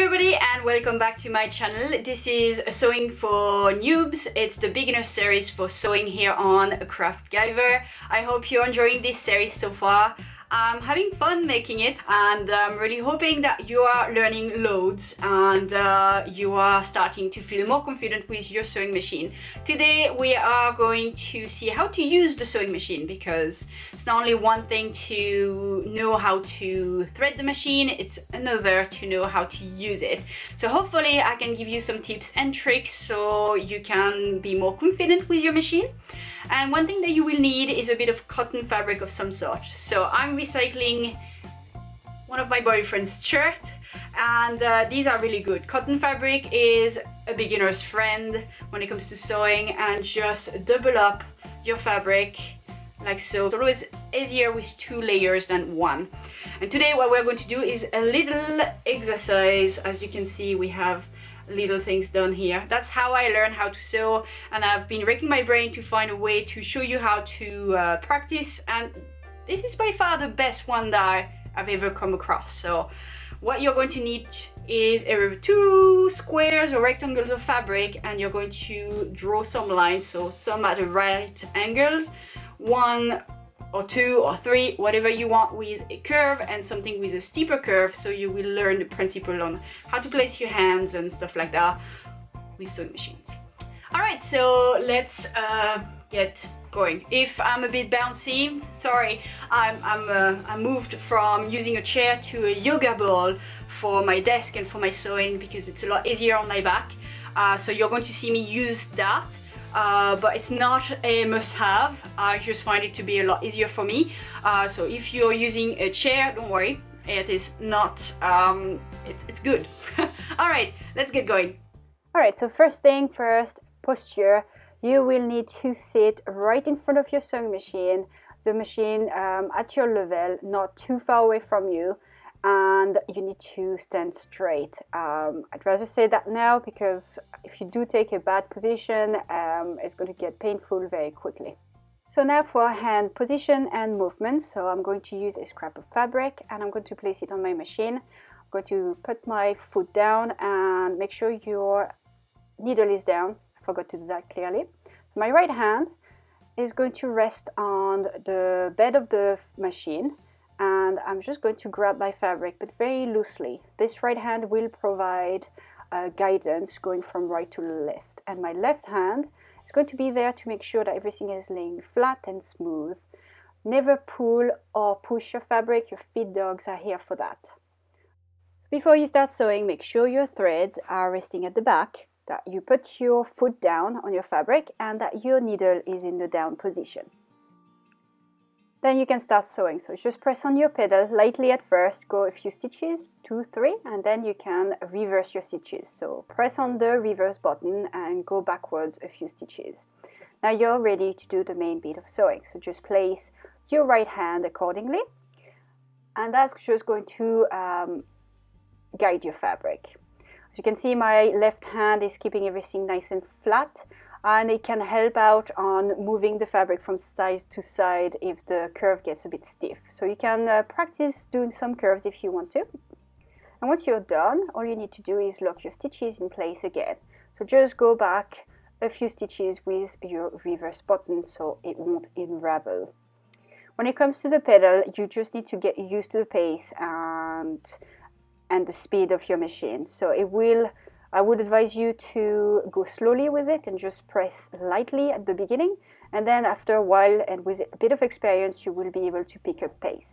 everybody and welcome back to my channel. This is Sewing for Noobs. It's the beginner series for sewing here on Craft Giver. I hope you're enjoying this series so far. I'm having fun making it and I'm really hoping that you are learning loads and you are starting to feel more confident with your sewing machine. Today we are going to see how to use the sewing machine, because it's not only one thing to know how to thread the machine, it's another to know how to use it. So hopefully I can give you some tips and tricks so you can be more confident with your machine. And one thing that you will need is a bit of cotton fabric of some sort. So I'm recycling one of my boyfriend's shirts, and these are really good. Cotton fabric is a beginner's friend when it comes to sewing, and just double up your fabric like so. It's always easier with 2 layers than 1. And today what we're going to do is a little exercise. As you can see, we have little things done here. That's how I learned how to sew, and I've been racking my brain to find a way to show you how to practice, and this is by far the best one that I've ever come across. So what you're going to need is 2 squares or rectangles of fabric, and you're going to draw some lines, so some at the right angles, 1 or 2 or 3, whatever you want, with a curve, and something with a steeper curve, so you will learn the principle on how to place your hands and stuff like that with sewing machines. Alright, so let's get going. If I'm a bit bouncy, sorry, I moved from using a chair to a yoga ball for my desk and for my sewing, because it's a lot easier on my back. So you're going to see me use that. But it's not a must-have. I just find it to be a lot easier for me. So if you're using a chair, don't worry, it is not, it's good. Alright, let's get going. Alright, so first thing first, posture. You will need to sit right in front of your sewing machine, the machine at your level, not too far away from you, and you need to stand straight. I'd rather say that now, because if you do take a bad position, it's going to get painful very quickly. So now for hand position and movement. So I'm going to use a scrap of fabric and I'm going to place it on my machine. I'm going to put my foot down and make sure your needle is down. I forgot to do that clearly. My right hand is going to rest on the bed of the machine, and I'm just going to grab my fabric, but very loosely. This right hand will provide guidance going from right to left, and my left hand is going to be there to make sure that everything is laying flat and smooth. Never pull or push your fabric. Your feed dogs are here for that. Before you start sewing, make sure your threads are resting at the back, that you put your foot down on your fabric, and that your needle is in the down position. Then you can start sewing. So just press on your pedal lightly at first, go a few stitches, 2, 3, and then you can reverse your stitches. So press on the reverse button and go backwards a few stitches. Now you're ready to do the main bit of sewing. So just place your right hand accordingly, and that's just going to guide your fabric. As you can see, my left hand is keeping everything nice and flat, and it can help out on moving the fabric from side to side if the curve gets a bit stiff. So you can practice doing some curves if you want to. And once you're done, all you need to do is lock your stitches in place again. So just go back a few stitches with your reverse button so it won't unravel. When it comes to the pedal, you just need to get used to the pace and the speed of your machine. So I would advise you to go slowly with it and just press lightly at the beginning, and then after a while and with a bit of experience you will be able to pick up pace.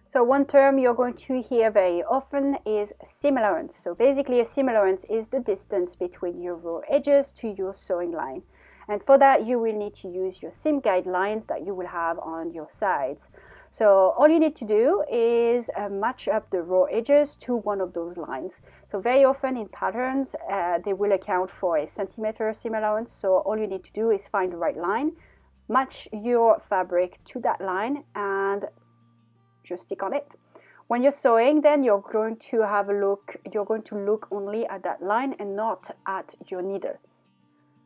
So one term you're going to hear very often is seam allowance. So basically a seam allowance is the distance between your raw edges to your sewing line, and for that you will need to use your seam guidelines that you will have on your sides. So all you need to do is match up the raw edges to one of those lines. So very often in patterns, they will account for a centimeter seam allowance. So all you need to do is find the right line, match your fabric to that line, and just stick on it. When you're sewing, then you're going to have a look. You're going to look only at that line and not at your needle.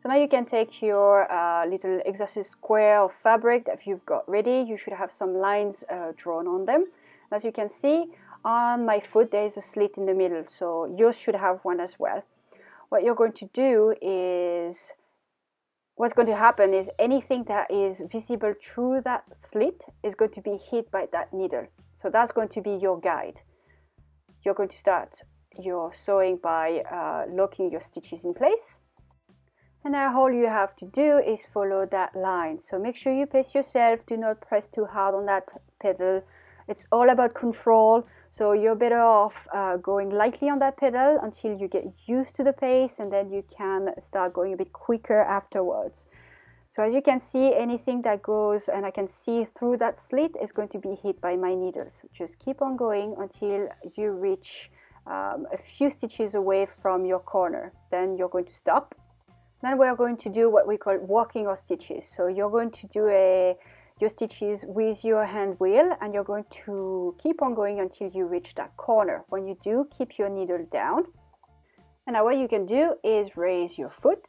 So now you can take your little exercise square of fabric that you've got ready. You should have some lines drawn on them. As you can see, on my foot there is a slit in the middle, so yours should have one as well. What you're going to do is, what's going to happen is anything that is visible through that slit is going to be hit by that needle. So that's going to be your guide. You're going to start your sewing by locking your stitches in place. And now all you have to do is follow that line. So make sure you pace yourself. Do not press too hard on that pedal. It's all about control. So you're better off going lightly on that pedal until you get used to the pace, and then you can start going a bit quicker afterwards. So as you can see, anything that goes and I can see through that slit is going to be hit by my needles. So just keep on going until you reach a few stitches away from your corner. Then you're going to stop. Then we're going to do what we call walking our stitches. So you're going to do your stitches with your hand wheel, and you're going to keep on going until you reach that corner. When you do, keep your needle down. And now what you can do is raise your foot,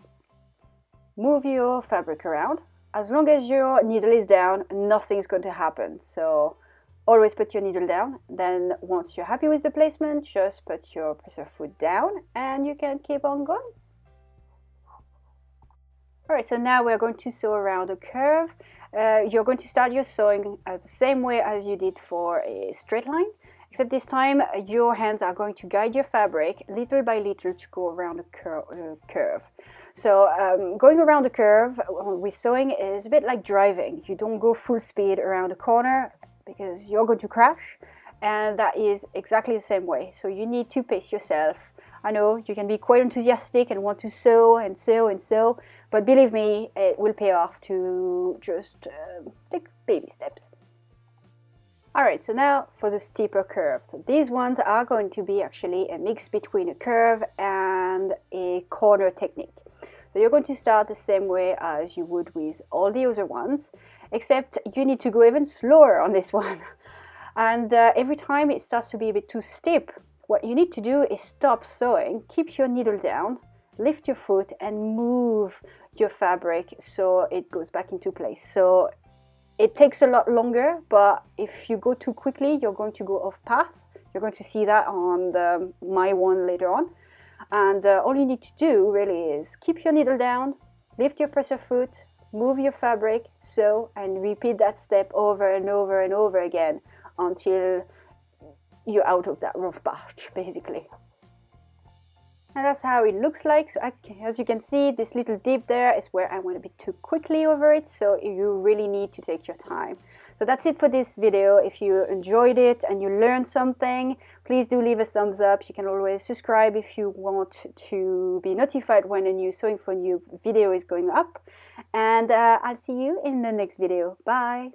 move your fabric around. As long as your needle is down, nothing's going to happen. So always put your needle down. Then once you're happy with the placement, just put your presser foot down and you can keep on going. Alright, so now we're going to sew around a curve. You're going to start your sewing the same way as you did for a straight line, except this time your hands are going to guide your fabric little by little to go around a curve. So going around a curve with sewing is a bit like driving. You don't go full speed around a corner because you're going to crash, and that is exactly the same way. So you need to pace yourself. I know you can be quite enthusiastic and want to sew and sew and sew, but believe me, it will pay off to just take baby steps. Alright, so now for the steeper curve. So these ones are going to be actually a mix between a curve and a corner technique. So you're going to start the same way as you would with all the other ones, except you need to go even slower on this one. And every time it starts to be a bit too steep, what you need to do is stop sewing, keep your needle down, lift your foot and move your fabric so it goes back into place. So it takes a lot longer, but if you go too quickly, you're going to go off path. You're going to see that on my one later on. And all you need to do really is keep your needle down, lift your presser foot, move your fabric, sew, and repeat that step over and over and over again until you're out of that rough patch, basically. And that's how it looks like. So as you can see, this little dip there is where I went a bit too quickly over it, so you really need to take your time. So that's it for this video. If you enjoyed it and you learned something, please do leave a thumbs up. You can always subscribe if you want to be notified when a new Sewing for Newbs video is going up. And I'll see you in the next video. Bye!